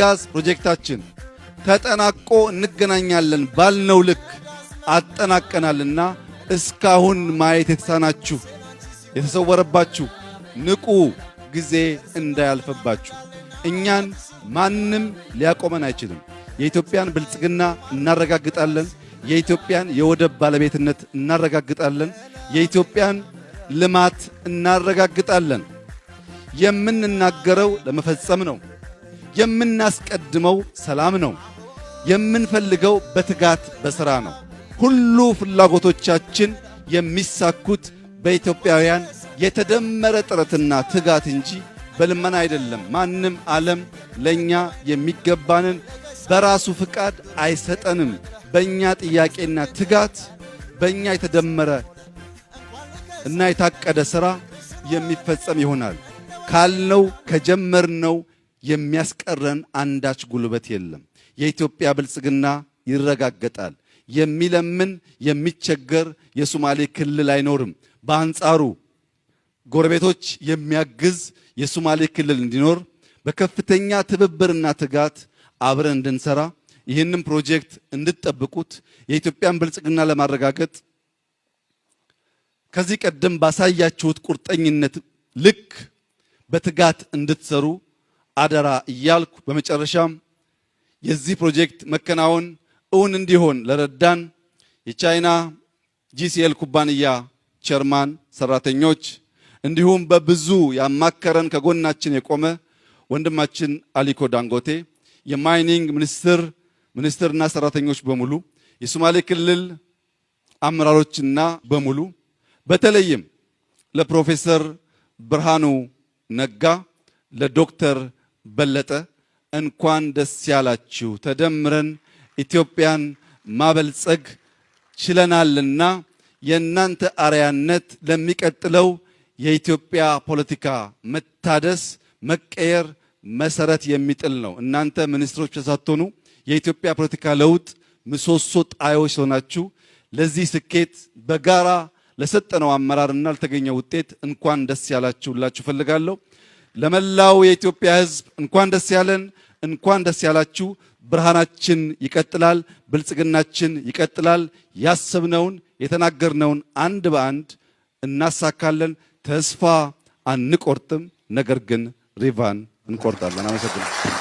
የጋዝ ፕሮጀክታችን ተጠናቆ እንገናኛለን ባልነው ልክ አጠናቀናልና እስካሁን ማየት የተሳናችሁ የተሰወረባችሁ ንቁ፣ ጊዜ እንዳያልፈባችሁ። እኛን ማንም ሊያቆመን አይችልም። የኢትዮጵያን ብልጽግና እናረጋግጣለን። የኢትዮጵያን የወደብ ባለቤትነት እናረጋግጣለን። የኢትዮጵያን ልማት እናረጋግጣለን። የምንናገረው ለመፈጸም ነው። የምናስቀድመው ሰላም ነው። የምንፈልገው በትጋት በሥራ ነው። ሁሉ ፍላጎቶቻችን የሚሳኩት በኢትዮጵያውያን የተደመረ ጥረትና ትጋት እንጂ በልመና አይደለም። ማንም ዓለም ለኛ የሚገባንን በራሱ ፍቃድ አይሰጠንም። በእኛ ጥያቄና ትጋት፣ በእኛ የተደመረ እና የታቀደ ሥራ የሚፈጸም ይሆናል። ካልነው ከጀመርነው የሚያስቀረን አንዳች ጉልበት የለም። የኢትዮጵያ ብልጽግና ይረጋገጣል። የሚለምን የሚቸገር የሶማሌ ክልል አይኖርም። በአንጻሩ ጎረቤቶች የሚያግዝ የሶማሌ ክልል እንዲኖር በከፍተኛ ትብብርና ትጋት አብረን እንድንሰራ ይህንን ፕሮጀክት እንድትጠብቁት የኢትዮጵያን ብልጽግና ለማረጋገጥ ከዚህ ቀደም ባሳያችሁት ቁርጠኝነት ልክ በትጋት እንድትሰሩ አደራ እያልኩ በመጨረሻም የዚህ ፕሮጀክት መከናወን እውን እንዲሆን ለረዳን የቻይና GCL ኩባንያ ቸርማን ሰራተኞች እንዲሁም በብዙ ያማከረን ከጎናችን የቆመ ወንድማችን አሊኮ ዳንጎቴ፣ የማይኒንግ ሚኒስትርና ሰራተኞች በሙሉ፣ የሶማሌ ክልል አመራሮችና በሙሉ፣ በተለይም ለፕሮፌሰር ብርሃኑ ነጋ፣ ለዶክተር በለጠ እንኳን ደስ ያላችሁ። ተደምረን ኢትዮጵያን ማበልጸግ ችለናልና የእናንተ አርያነት ለሚቀጥለው የኢትዮጵያ ፖለቲካ መታደስ መቀየር መሰረት የሚጥል ነው። እናንተ ሚኒስትሮች ተሳትቶኑ የኢትዮጵያ ፖለቲካ ለውጥ ምሰሶ ጣዮች ሆናችሁ ለዚህ ስኬት በጋራ ለሰጠነው አመራርና ለተገኘው ውጤት እንኳን ደስ ያላችሁላችሁ ፈልጋለሁ። ለመላው የኢትዮጵያ ሕዝብ እንኳን ደስ ያለን፣ እንኳን ደስ ያላችሁ። ብርሃናችን ይቀጥላል፣ ብልጽግናችን ይቀጥላል። ያሰብነውን የተናገርነውን አንድ በአንድ እናሳካለን። ተስፋ አንቆርጥም፣ ነገር ግን ሪቫን እንቆርጣለን። አመሰግናለሁ።